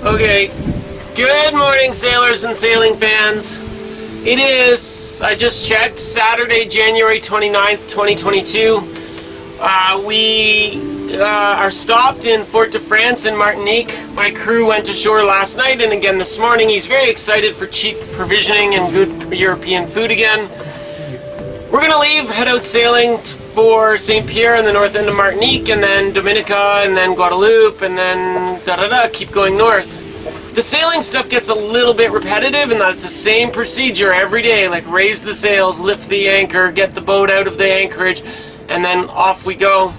Okay, good morning sailors and sailing fans. It is, I just checked, Saturday, January 29th, 2022. We are stopped in Fort de France in Martinique. My crew went ashore last night and again this morning. He's very excited for cheap provisioning and good European food again. We're gonna leave, head out sailing for St. Pierre in the north end of Martinique, and then Dominica, and then Guadeloupe, and then keep going north. The sailing stuff gets a little bit repetitive, and that's the same procedure every day, like raise the sails, lift the anchor, get the boat out of the anchorage, and then off we go.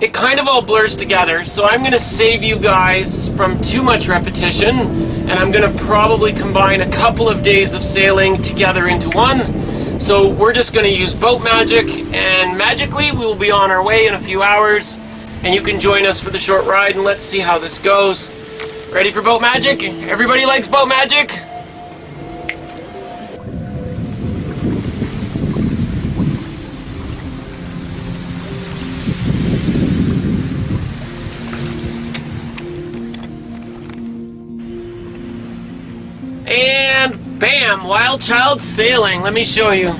It kind of all blurs together, so I'm going to save you guys from too much repetition, and I'm going to probably combine a couple of days of sailing together into one. So we're just going to use boat magic, and magically we will be on our way in a few hours, and you can join us for the short ride, and let's see how this goes. Ready for boat magic? Everybody likes boat magic? And bam! WildChild sailing. Let me show you.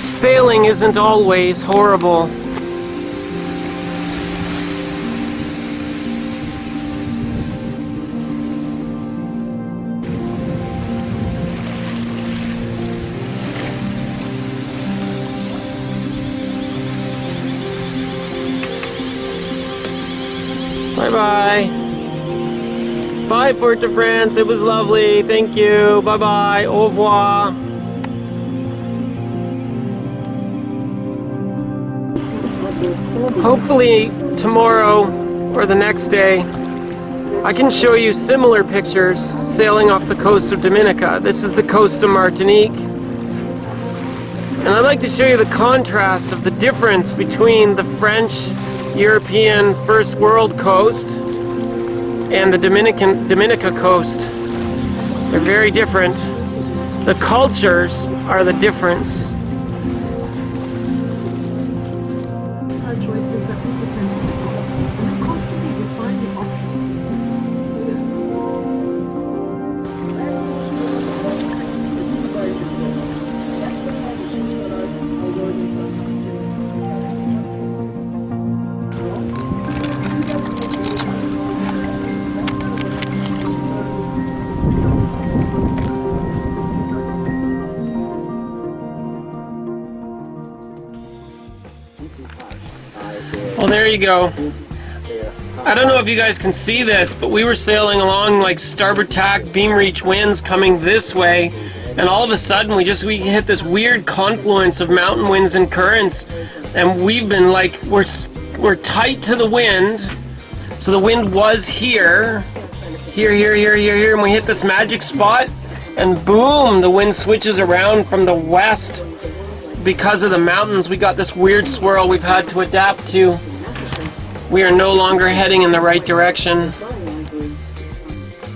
Sailing isn't always horrible. Bye-bye. Bye, Fort de France. It was lovely. Thank you. Bye-bye. Au revoir. Hopefully tomorrow or the next day I can show you similar pictures sailing off the coast of Dominica. This is the coast of Martinique, and I'd like to show you the contrast of the difference between the French European first world coast and the Dominica coast. They're very different. The cultures are the difference. Choices that people tend to make, and they constantly refine the options. Well, there you go. I don't know if you guys can see this, but we were sailing along like starboard tack, beam reach winds coming this way, and all of a sudden we hit this weird confluence of mountain winds and currents, and we've been like, we're tight to the wind, so the wind was here, and we hit this magic spot, and boom, the wind switches around from the west. Because of the mountains, we got this weird swirl we've had to adapt to. We are no longer heading in the right direction.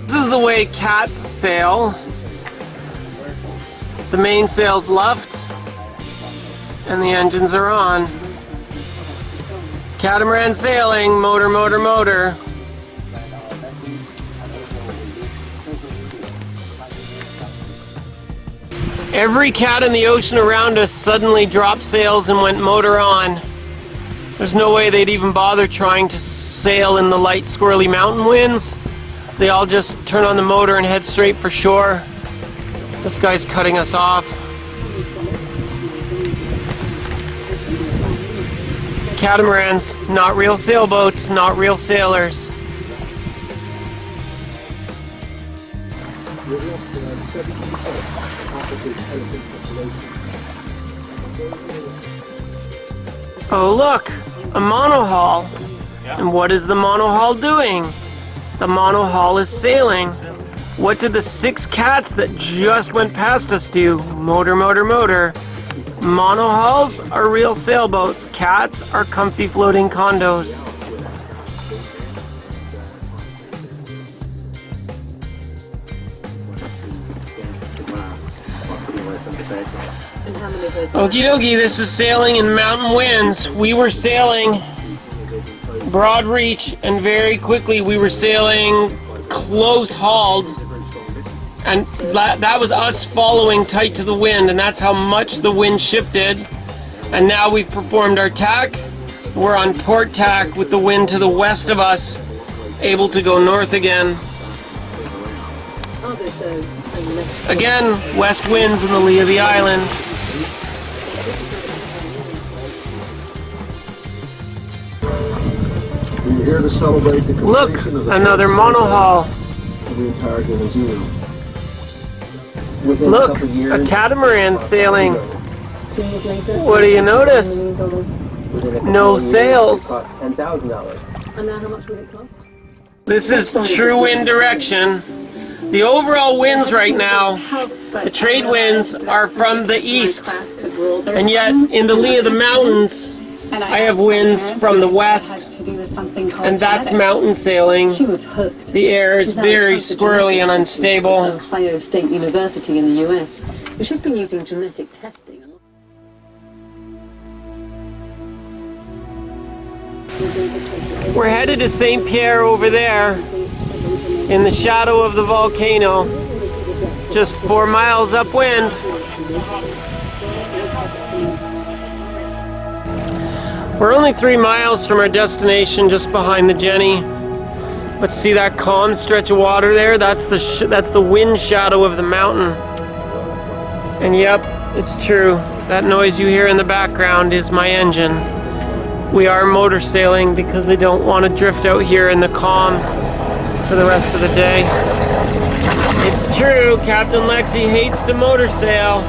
This is the way cats sail. The mainsail's left, and the engines are on. Catamaran sailing, motor, motor, motor. Every cat in the ocean around us suddenly dropped sails and went motor on. There's no way they'd even bother trying to sail in the light squirrely mountain winds. They all just turn on the motor and head straight for shore. This guy's cutting us off. Catamarans, not real sailboats, not real sailors. Oh look, a monohull. And what is the monohull doing? The monohull is sailing. What did the 6 cats that just went past us do? Motor, motor, motor. Monohulls are real sailboats. Cats are comfy floating condos. Okie dokie, this is sailing in mountain winds. We were sailing broad reach, and very quickly we were sailing close hauled, and that was us following tight to the wind, and that's how much the wind shifted. And now we've performed our tack. We're on port tack with the wind to the west of us, able to go north again. Again, west winds in the lee of the island. We're here to celebrate the Look, completion of the another monohull. of the entire museum. Within Look, couple years, a catamaran sailing. 2 years later, What do you notice? $1 million. within a couple No years, sails. It cost $10,000. And now how much will it cost? This is true wind direction. The overall winds right now, the trade winds are from the east, and yet in the lee of the mountains, I have winds from the west, and that's mountain sailing. She was hooked. The air is She's now very a squirrely and genetics specialist unstable. at Ohio State University in the US. But she's been using genetic testing. We're headed to St. Pierre over there, in the shadow of the volcano, just 4 miles upwind. We're only 3 miles from our destination, just behind the Jenny. But see that calm stretch of water there? That's the wind shadow of the mountain. And yep, it's true. That noise you hear in the background is my engine. We are motor sailing because they don't want to drift out here in the calm for the rest of the day. It's true, Captain Lexi hates to motor sail,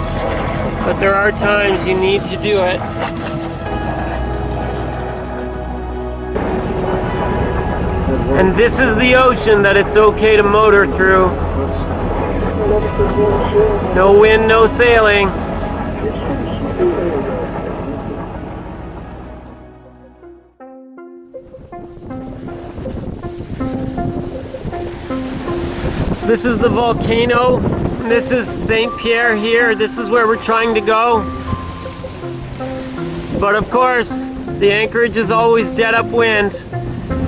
but there are times you need to do it. And this is the ocean that it's okay to motor through. No wind, no sailing. This is the volcano. This is St. Pierre here. This is where we're trying to go. But of course, the anchorage is always dead upwind.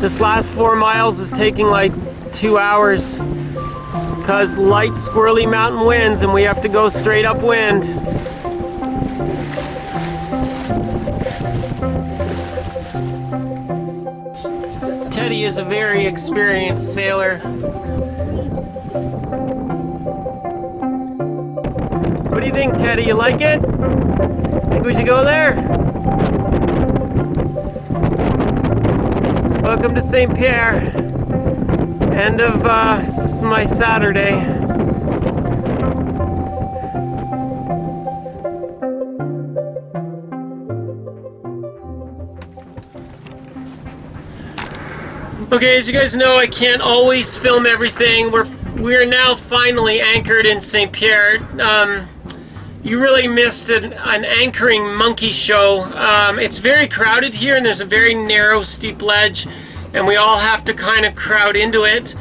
This last 4 miles is taking like 2 hours because light squirrely mountain winds, and we have to go straight upwind. Teddy is a very experienced sailor. What do you think, Teddy? You like it? Think we should go there? Welcome to St. Pierre. End of my Saturday. Okay, as you guys know, I can't always film everything. We're now finally anchored in St. Pierre. You really missed an anchoring monkey show. It's very crowded here, and there's a very narrow, steep ledge, and we all have to kind of crowd into it.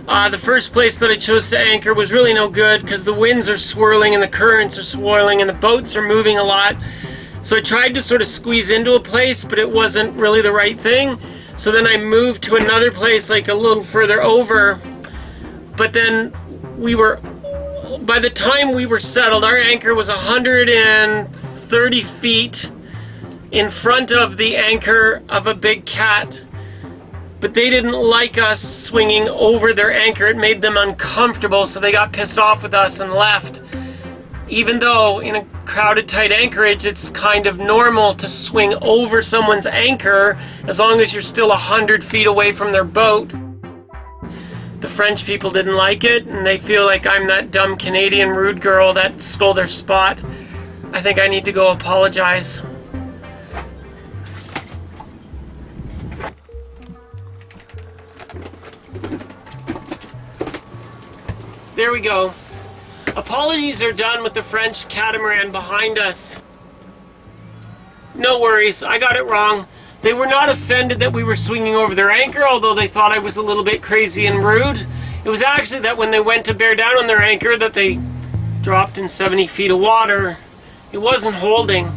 The first place that I chose to anchor was really no good because the winds are swirling and the currents are swirling and the boats are moving a lot. So I tried to sort of squeeze into a place, but it wasn't really the right thing. So then I moved to another place like a little further over. But then by the time we were settled, our anchor was 130 feet in front of the anchor of a big cat. But they didn't like us swinging over their anchor. It made them uncomfortable, so they got pissed off with us and left. Even though in a crowded, tight anchorage, it's kind of normal to swing over someone's anchor as long as you're still 100 feet away from their boat. The French people didn't like it, and they feel like I'm that dumb Canadian rude girl that stole their spot. I think I need to go apologize. There we go. Apologies are done with the French catamaran behind us. No worries, I got it wrong. They were not offended that we were swinging over their anchor, although they thought I was a little bit crazy and rude. It was actually that when they went to bear down on their anchor that they dropped in 70 feet of water. It wasn't holding,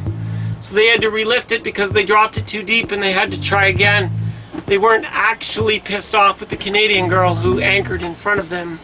so they had to relift it because they dropped it too deep and they had to try again. They weren't actually pissed off with the Canadian girl who anchored in front of them.